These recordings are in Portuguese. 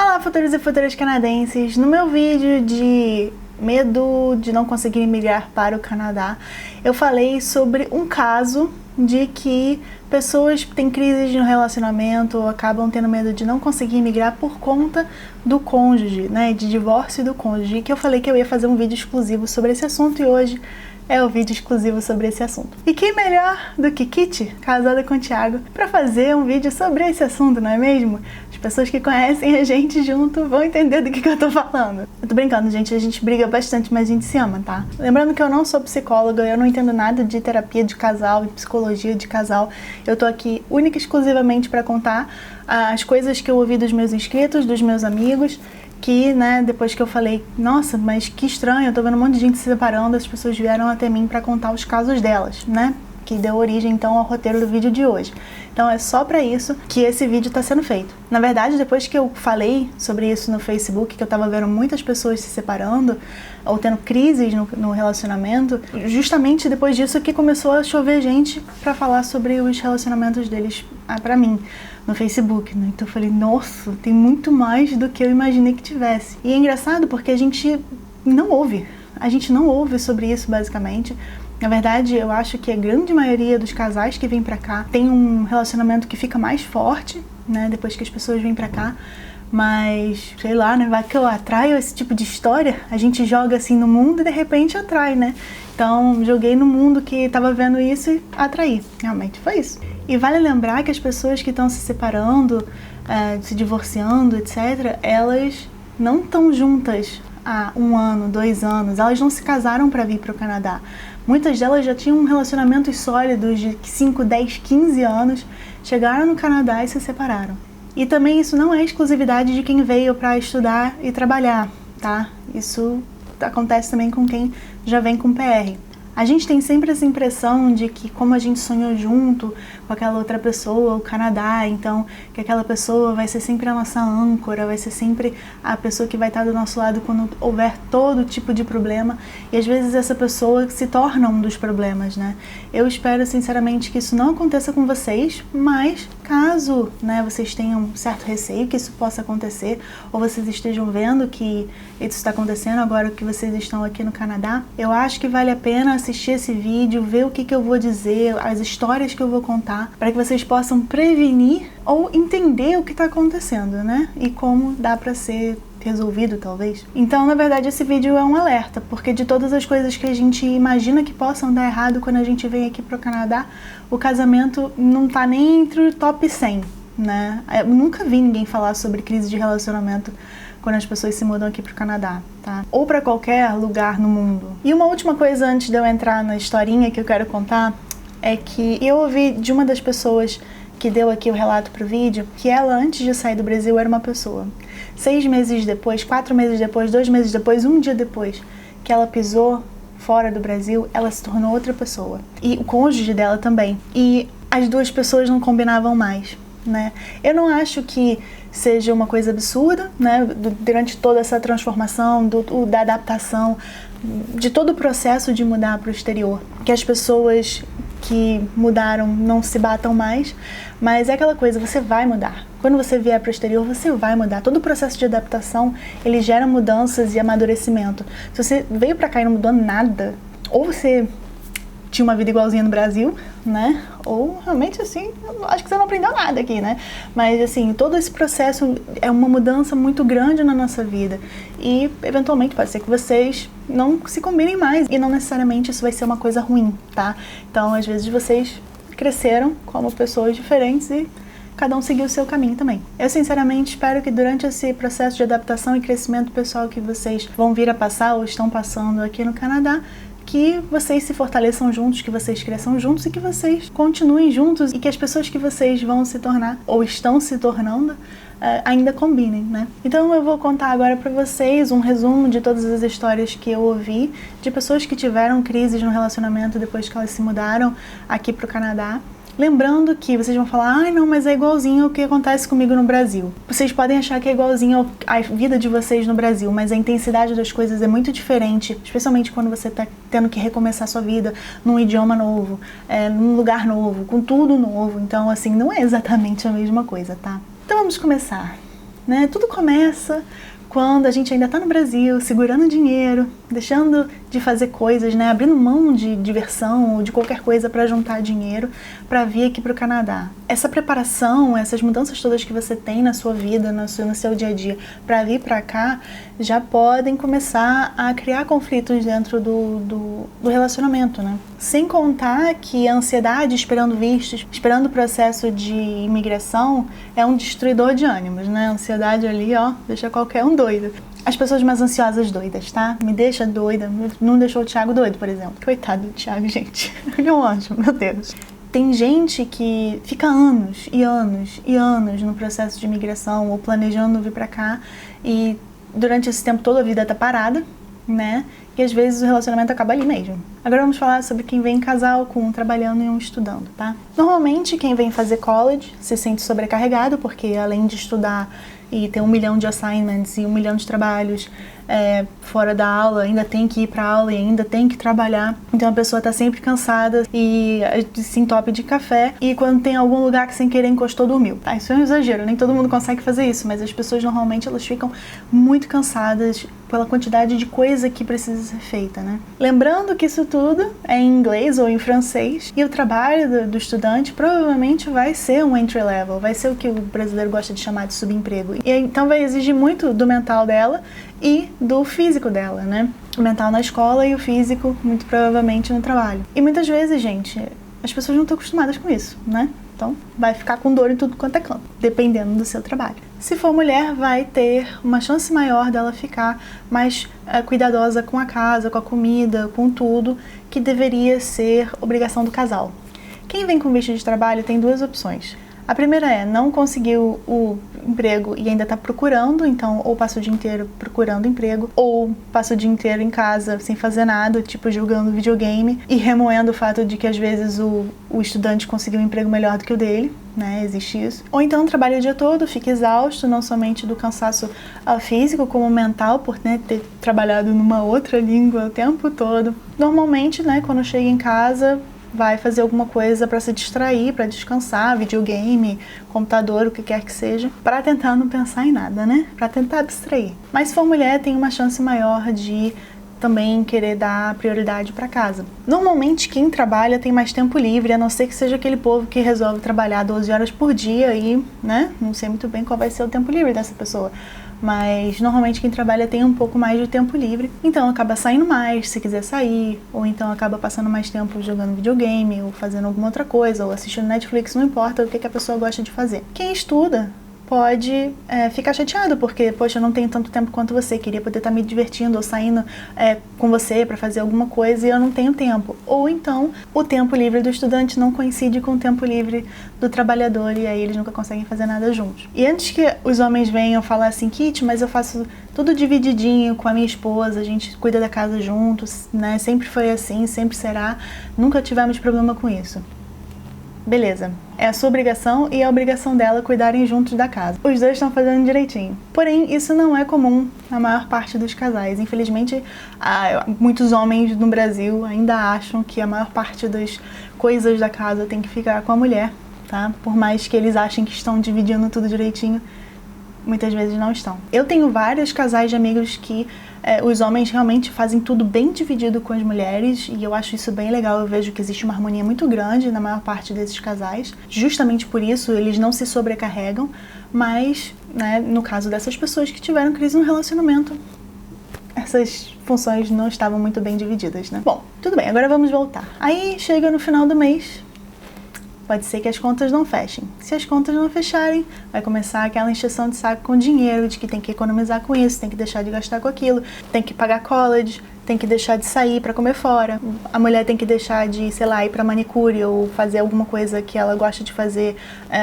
Olá, futuros e futuras canadenses! No meu vídeo de medo de não conseguir migrar para o Canadá, eu falei sobre um caso de que pessoas que têm crises no relacionamento ou acabam tendo medo de não conseguir migrar por conta do cônjuge, né, de divórcio do cônjuge, que eu falei que eu ia fazer um vídeo exclusivo sobre esse assunto e hoje é o vídeo exclusivo sobre esse assunto. E quem melhor do que Kitty, casada com o Thiago, para fazer um vídeo sobre esse assunto, não é mesmo? As pessoas que conhecem a gente junto vão entender do que eu tô falando. Eu tô brincando, gente, a gente briga bastante, mas a gente se ama, tá? Lembrando que eu não sou psicóloga, eu não entendo nada de terapia de casal e psicologia de casal. Eu tô aqui única e exclusivamente para contar as coisas que eu ouvi dos meus inscritos, dos meus amigos, que, né, depois que eu falei, nossa, mas que estranho, eu tô vendo um monte de gente se separando, as pessoas vieram até mim pra contar os casos delas, né, que deu origem, então, ao roteiro do vídeo de hoje. Então, é só pra isso que esse vídeo tá sendo feito. Na verdade, depois que eu falei sobre isso no Facebook, que eu tava vendo muitas pessoas se separando, ou tendo crises no relacionamento, justamente depois disso que começou a chover gente pra falar sobre os relacionamentos deles pra mim, no Facebook, né? Então eu falei, nossa, tem muito mais do que eu imaginei que tivesse. E é engraçado porque a gente não ouve sobre isso, basicamente. Na verdade, eu acho que a grande maioria dos casais que vêm pra cá tem um relacionamento que fica mais forte, né, depois que as pessoas vêm pra cá. Mas, sei lá, né, vai que eu atraio esse tipo de história, a gente joga assim no mundo e de repente atrai, né? Então, joguei no mundo que tava vendo isso e atraí. Realmente foi isso. E vale lembrar que as pessoas que estão se separando, se divorciando, etc., elas não estão juntas há 1 ano, 2 anos, elas não se casaram para vir para o Canadá. Muitas delas já tinham relacionamentos sólidos de 5, 10, 15 anos, chegaram no Canadá e se separaram. E também isso não é exclusividade de quem veio para estudar e trabalhar, tá? Isso acontece também com quem já vem com PR. A gente tem sempre essa impressão de que como a gente sonhou junto com aquela outra pessoa, o Canadá, então que aquela pessoa vai ser sempre a nossa âncora, vai ser sempre a pessoa que vai estar do nosso lado quando houver todo tipo de problema, e às vezes essa pessoa se torna um dos problemas, né? Eu espero sinceramente que isso não aconteça com vocês, mas caso, né, vocês tenham um certo receio que isso possa acontecer, ou vocês estejam vendo que isso está acontecendo agora que vocês estão aqui no Canadá, eu acho que vale a pena assistir esse vídeo, ver o que eu vou dizer, as histórias que eu vou contar, para que vocês possam prevenir ou entender o que está acontecendo, né? E como dá para ser resolvido, talvez. Então, na verdade, esse vídeo é um alerta, porque de todas as coisas que a gente imagina que possam dar errado quando a gente vem aqui pro Canadá, o casamento não tá nem entre o top 100, né? Eu nunca vi ninguém falar sobre crise de relacionamento quando as pessoas se mudam aqui pro Canadá, tá? Ou para qualquer lugar no mundo. E uma última coisa antes de eu entrar na historinha que eu quero contar, é que eu ouvi de uma das pessoas que deu aqui o relato pro vídeo, que ela, antes de sair do Brasil, era uma pessoa. 6 meses depois, 4 meses depois, 2 meses depois, 1 dia depois que ela pisou fora do Brasil, ela se tornou outra pessoa. E o cônjuge dela também. E as duas pessoas não combinavam mais, né? Eu não acho que seja uma coisa absurda, né? Durante toda essa transformação, da adaptação, de todo o processo de mudar para o exterior, que as pessoas que mudaram não se batam mais, mas é aquela coisa, você vai mudar. Quando você vier para o exterior, você vai mudar. Todo o processo de adaptação, ele gera mudanças e amadurecimento. Se você veio para cá e não mudou nada, ou você tinha uma vida igualzinha no Brasil, né? Ou realmente, assim, acho que você não aprendeu nada aqui, né? Mas, assim, todo esse processo é uma mudança muito grande na nossa vida. E, eventualmente, pode ser que vocês não se combinem mais. E não necessariamente isso vai ser uma coisa ruim, tá? Então, às vezes, vocês cresceram como pessoas diferentes e cada um seguiu o seu caminho também. Eu, sinceramente, espero que durante esse processo de adaptação e crescimento pessoal que vocês vão vir a passar ou estão passando aqui no Canadá, que vocês se fortaleçam juntos, que vocês cresçam juntos e que vocês continuem juntos e que as pessoas que vocês vão se tornar ou estão se tornando ainda combinem, né? Então eu vou contar agora pra vocês um resumo de todas as histórias que eu ouvi de pessoas que tiveram crises no relacionamento depois que elas se mudaram aqui pro Canadá. Lembrando que vocês vão falar, ai não, mas é igualzinho ao que acontece comigo no Brasil. Vocês podem achar que é igualzinho à vida de vocês no Brasil, mas a intensidade das coisas é muito diferente, especialmente quando você tá tendo que recomeçar sua vida num idioma novo, num lugar novo, com tudo novo. Então, assim, não é exatamente a mesma coisa, tá? Então vamos começar. né? Tudo começa quando a gente ainda está no Brasil, segurando dinheiro, deixando de fazer coisas, né? Abrindo mão de diversão ou de qualquer coisa para juntar dinheiro para vir aqui para o Canadá. Essa preparação, essas mudanças todas que você tem na sua vida, no seu dia a dia, para vir para cá, já podem começar a criar conflitos dentro do relacionamento, né? Sem contar que a ansiedade esperando vistos, esperando o processo de imigração, é um destruidor de ânimos, né? A ansiedade ali, ó, deixa qualquer um doido. As pessoas mais ansiosas doidas, tá? Me deixa doida. Não deixou o Thiago doido, por exemplo. Coitado do Thiago, gente. Ele é um anjo, meu Deus. Tem gente que fica anos e anos e anos no processo de imigração ou planejando vir pra cá e durante esse tempo todo a vida tá parada, né? E às vezes o relacionamento acaba ali mesmo. Agora vamos falar sobre quem vem em casal, com um trabalhando e um estudando, tá? Normalmente quem vem fazer college se sente sobrecarregado porque além de estudar e ter 1 milhão de assignments e 1 milhão de trabalhos fora da aula, ainda tem que ir pra aula e ainda tem que trabalhar. Então a pessoa tá sempre cansada e se entope de café e quando tem algum lugar que sem querer encostou, dormiu. Tá, isso é um exagero, nem todo mundo consegue fazer isso, mas as pessoas normalmente elas ficam muito cansadas pela quantidade de coisa que precisa ser feita, né? Lembrando que isso tudo é em inglês ou em francês e o trabalho do estudante provavelmente vai ser um entry level, vai ser o que o brasileiro gosta de chamar de subemprego. E então vai exigir muito do mental dela e do físico dela, né? O mental na escola e o físico, muito provavelmente, no trabalho. E muitas vezes, gente, as pessoas não estão acostumadas com isso, né? Então, vai ficar com dor em tudo quanto é canto, dependendo do seu trabalho. Se for mulher, vai ter uma chance maior dela ficar mais cuidadosa com a casa, com a comida, com tudo, que deveria ser obrigação do casal. Quem vem com visto de trabalho tem 2 opções. A primeira é não conseguiu o emprego e ainda está procurando, então ou passa o dia inteiro procurando emprego, ou passa o dia inteiro em casa sem fazer nada, tipo jogando videogame e remoendo o fato de que às vezes o estudante conseguiu um emprego melhor do que o dele, né? Existe isso. Ou então trabalha o dia todo, fica exausto, não somente do cansaço físico como mental, por ter trabalhado numa outra língua o tempo todo. Normalmente, né, quando chega em casa, vai fazer alguma coisa para se distrair, para descansar, videogame, computador, o que quer que seja, para tentar não pensar em nada, né? Para tentar abstrair. Mas se for mulher, tem uma chance maior de também querer dar prioridade para casa. Normalmente quem trabalha tem mais tempo livre, a não ser que seja aquele povo que resolve trabalhar 12 horas por dia e, né, não sei muito bem qual vai ser o tempo livre dessa pessoa. Mas normalmente quem trabalha tem um pouco mais de tempo livre, então acaba saindo mais se quiser sair, ou então acaba passando mais tempo jogando videogame, ou fazendo alguma outra coisa, ou assistindo Netflix, não importa o que a pessoa gosta de fazer. Quem estuda pode ficar chateado, porque, poxa, eu não tenho tanto tempo quanto você, queria poder estar me divertindo ou saindo com você para fazer alguma coisa e eu não tenho tempo. Ou então, o tempo livre do estudante não coincide com o tempo livre do trabalhador e aí eles nunca conseguem fazer nada juntos. E antes que os homens venham falar assim, Kit, mas eu faço tudo divididinho com a minha esposa, a gente cuida da casa juntos, né? Sempre foi assim, sempre será, nunca tivemos problema com isso. Beleza, é a sua obrigação e a obrigação dela cuidarem juntos da casa. Os dois estão fazendo direitinho. Porém, isso não é comum na maior parte dos casais. Infelizmente, muitos homens no Brasil ainda acham que a maior parte das coisas da casa tem que ficar com a mulher, tá? Por mais que eles achem que estão dividindo tudo direitinho, muitas vezes não estão. Eu tenho vários casais de amigos que os homens realmente fazem tudo bem dividido com as mulheres e eu acho isso bem legal. Eu vejo que existe uma harmonia muito grande na maior parte desses casais. Justamente por isso eles não se sobrecarregam, mas, né, no caso dessas pessoas que tiveram crise no relacionamento, essas funções não estavam muito bem divididas, né? Bom, tudo bem, agora vamos voltar. Aí chega no final do mês, pode ser que as contas não fechem. Se as contas não fecharem, vai começar aquela encheção de saco com dinheiro, de que tem que economizar com isso, tem que deixar de gastar com aquilo, tem que pagar college, tem que deixar de sair pra comer fora. A mulher tem que deixar de, sei lá, ir pra manicure ou fazer alguma coisa que ela gosta de fazer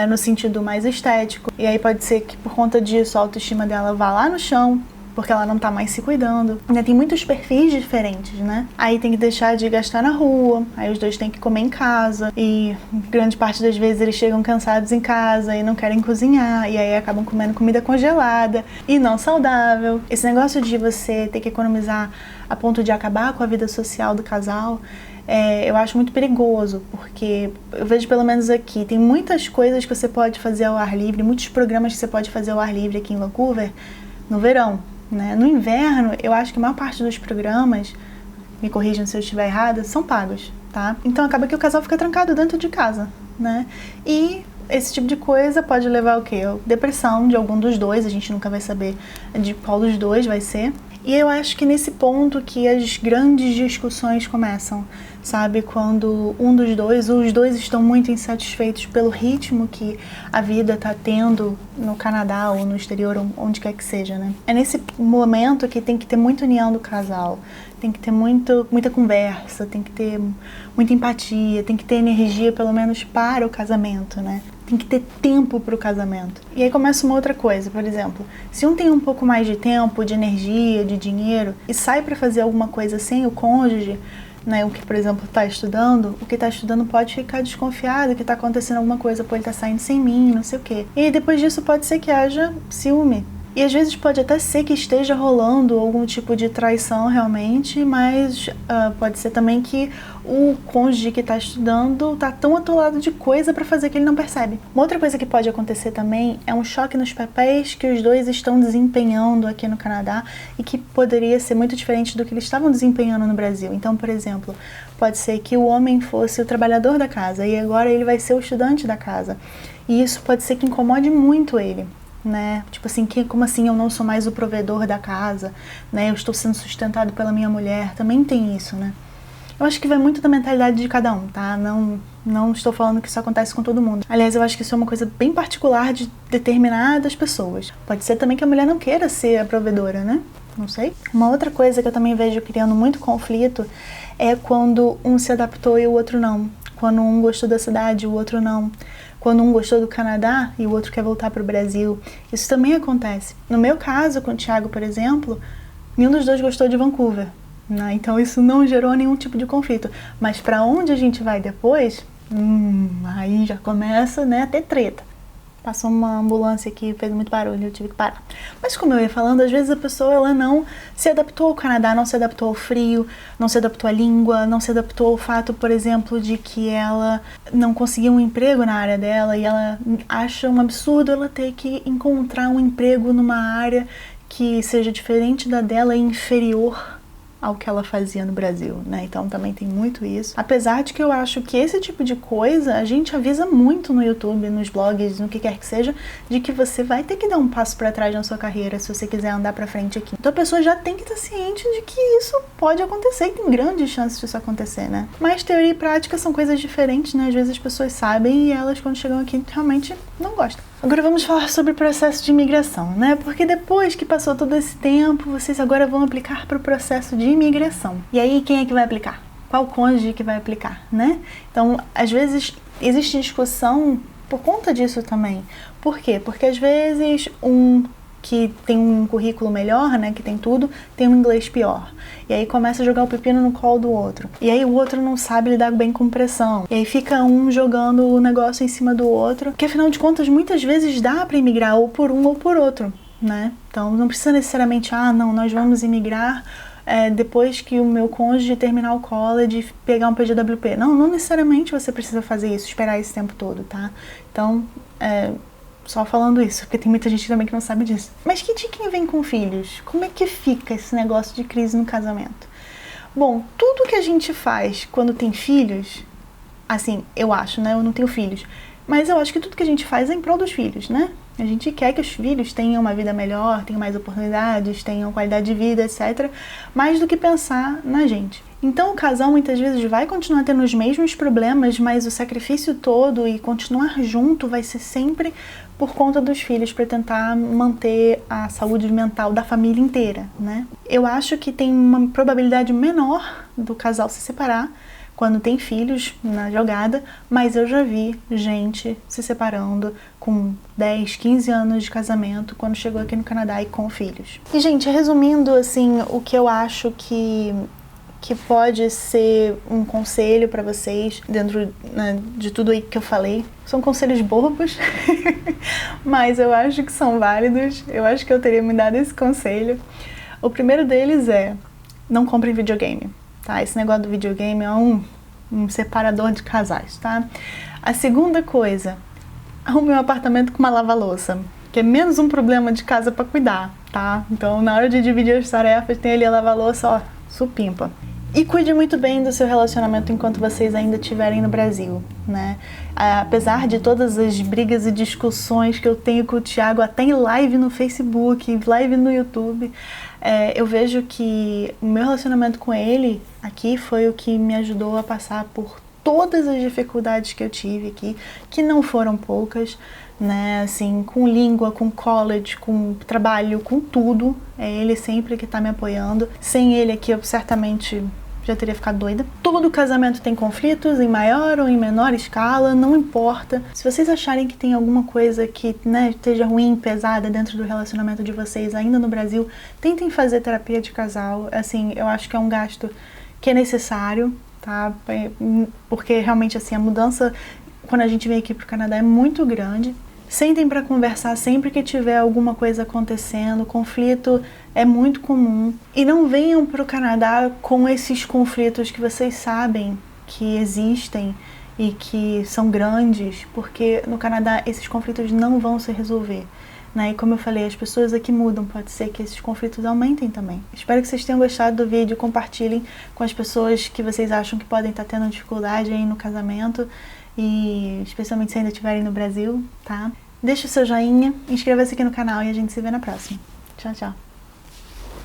no sentido mais estético. E aí pode ser que por conta disso a autoestima dela vá lá no chão, porque ela não tá mais se cuidando. Ainda tem muitos perfis diferentes, né? Aí tem que deixar de gastar na rua, aí os dois têm que comer em casa, e grande parte das vezes eles chegam cansados em casa e não querem cozinhar, e aí acabam comendo comida congelada e não saudável. Esse negócio de você ter que economizar a ponto de acabar com a vida social do casal eu acho muito perigoso, porque eu vejo pelo menos aqui, tem muitas coisas que você pode fazer ao ar livre, muitos programas que você pode fazer ao ar livre aqui em Vancouver no verão, né? No inverno, eu acho que a maior parte dos programas, me corrijam se eu estiver errada, são pagos, tá? Então acaba que o casal fica trancado dentro de casa, né? E esse tipo de coisa pode levar ao quê? Depressão de algum dos dois, a gente nunca vai saber de qual dos dois vai ser. E eu acho que nesse ponto que as grandes discussões começam, sabe? Quando os dois estão muito insatisfeitos pelo ritmo que a vida tá tendo no Canadá ou no exterior, onde quer que seja, né? É nesse momento que tem que ter muita união do casal, tem que ter muita conversa, tem que ter muita empatia, tem que ter energia pelo menos para o casamento, né? Tem que ter tempo para o casamento. E aí começa uma outra coisa, por exemplo, se um tem um pouco mais de tempo, de energia, de dinheiro e sai para fazer alguma coisa sem o cônjuge, né, o que, por exemplo, está estudando, o que está estudando pode ficar desconfiado que está acontecendo alguma coisa, pô, ele está saindo sem mim, não sei o quê. E depois disso pode ser que haja ciúme. E às vezes pode até ser que esteja rolando algum tipo de traição realmente, mas pode ser também que o cônjuge que está estudando está tão atolado de coisa para fazer que ele não percebe. Uma outra coisa que pode acontecer também é um choque nos papéis que os dois estão desempenhando aqui no Canadá e que poderia ser muito diferente do que eles estavam desempenhando no Brasil. Então, por exemplo, pode ser que o homem fosse o trabalhador da casa e agora ele vai ser o estudante da casa. E isso pode ser que incomode muito ele. Né? Tipo assim, como assim eu não sou mais o provedor da casa, né? Eu estou sendo sustentado pela minha mulher, também tem isso, né? Eu acho que vai muito da mentalidade de cada um, tá? Não estou falando que isso acontece com todo mundo. Aliás, eu acho que isso é uma coisa bem particular de determinadas pessoas. Pode ser também que a mulher não queira ser a provedora, né? Não sei. Uma outra coisa que eu também vejo criando muito conflito é quando um se adaptou e o outro não. Quando um gostou da cidade e o outro não. Quando um gostou do Canadá e o outro quer voltar para o Brasil. Isso também acontece. No meu caso, com o Thiago, por exemplo, nenhum dos dois gostou de Vancouver, né? Então isso não gerou nenhum tipo de conflito. Mas para onde a gente vai depois, aí já começa, né, a ter treta. Passou uma ambulância aqui, fez muito barulho, eu tive que parar. Mas como eu ia falando, às vezes a pessoa ela não se adaptou ao Canadá, não se adaptou ao frio, não se adaptou à língua, não se adaptou ao fato, por exemplo, de que ela não conseguiu um emprego na área dela e ela acha um absurdo ela ter que encontrar um emprego numa área que seja diferente da dela e inferior ao que ela fazia no Brasil, né? Então também tem muito isso. Apesar de que eu acho que esse tipo de coisa a gente avisa muito no YouTube, nos blogs, no que quer que seja, de que você vai ter que dar um passo para trás na sua carreira se você quiser andar para frente aqui. Então a pessoa já tem que estar ciente de que isso pode acontecer e tem grandes chances disso acontecer, né? Mas teoria e prática são coisas diferentes, né? Às vezes as pessoas sabem e elas quando chegam aqui realmente não gostam. Agora vamos falar sobre o processo de imigração, né? Porque depois que passou todo esse tempo, vocês agora vão aplicar para o processo de imigração. E aí, quem é que vai aplicar? Qual cônjuge que vai aplicar, né? Então, às vezes, existe discussão por conta disso também. Por quê? Porque às vezes um que tem um currículo melhor, né, que tem tudo, tem um inglês pior. E aí começa a jogar o pepino no colo do outro. E aí o outro não sabe lidar bem com pressão. E aí fica um jogando o negócio em cima do outro. Que afinal de contas, muitas vezes dá para imigrar ou por um ou por outro, né? Então não precisa necessariamente, não, nós vamos imigrar depois que o meu cônjuge terminar o college e pegar um PGWP. Não necessariamente você precisa fazer isso, esperar esse tempo todo, tá? Então, só falando isso, porque tem muita gente também que não sabe disso. Mas que de quem vem com filhos? Como é que fica esse negócio de crise no casamento? Bom, tudo que a gente faz quando tem filhos, assim, eu acho, né? Eu não tenho filhos, mas eu acho que tudo que a gente faz é em prol dos filhos, né? A gente quer que os filhos tenham uma vida melhor, tenham mais oportunidades, tenham qualidade de vida, etc. Mais do que pensar na gente. Então o casal muitas vezes vai continuar tendo os mesmos problemas, mas o sacrifício todo e continuar junto vai ser sempre por conta dos filhos, para tentar manter a saúde mental da família inteira, né? Eu acho que tem uma probabilidade menor do casal se separar quando tem filhos na jogada, mas eu já vi gente se separando com 10, 15 anos de casamento quando chegou aqui no Canadá e com filhos. E, gente, resumindo, assim, o que eu acho que pode ser um conselho para vocês dentro, né, de tudo aí que eu falei. São conselhos bobos, mas eu acho que são válidos. Eu acho que eu teria me dado esse conselho. O primeiro deles é: não comprem videogame, tá? Esse negócio do videogame é um separador de casais, tá? A segunda coisa, arrume um apartamento com uma lava-louça, que é menos um problema de casa para cuidar, tá? Então, na hora de dividir as tarefas, tem ali a lava-louça, ó, supimpa. E cuide muito bem do seu relacionamento enquanto vocês ainda estiverem no Brasil, né? Apesar de todas as brigas e discussões que eu tenho com o Thiago, até em live no Facebook, live no YouTube, eu vejo que o meu relacionamento com ele aqui foi o que me ajudou a passar por todas as dificuldades que eu tive aqui, que não foram poucas, né, assim, com língua, com college, com trabalho, com tudo. É ele sempre que tá me apoiando. Sem ele aqui eu certamente já teria ficado doida. Todo casamento tem conflitos, em maior ou em menor escala, não importa. Se vocês acharem que tem alguma coisa que, né, esteja ruim, pesada dentro do relacionamento de vocês ainda no Brasil, tentem fazer terapia de casal. Assim, eu acho que é um gasto que é necessário, tá? Porque realmente, assim, a mudança quando a gente vem aqui pro Canadá é muito grande. Sentem para conversar sempre que tiver alguma coisa acontecendo. Conflito é muito comum. E não venham para o Canadá com esses conflitos que vocês sabem que existem e que são grandes, porque no Canadá esses conflitos não vão se resolver, né? E como eu falei, as pessoas aqui mudam, pode ser que esses conflitos aumentem também. Espero que vocês tenham gostado do vídeo, compartilhem com as pessoas que vocês acham que podem estar tendo dificuldade aí no casamento, e especialmente se ainda estiverem no Brasil, tá? Deixa o seu joinha, inscreva-se aqui no canal e a gente se vê na próxima. Tchau, tchau!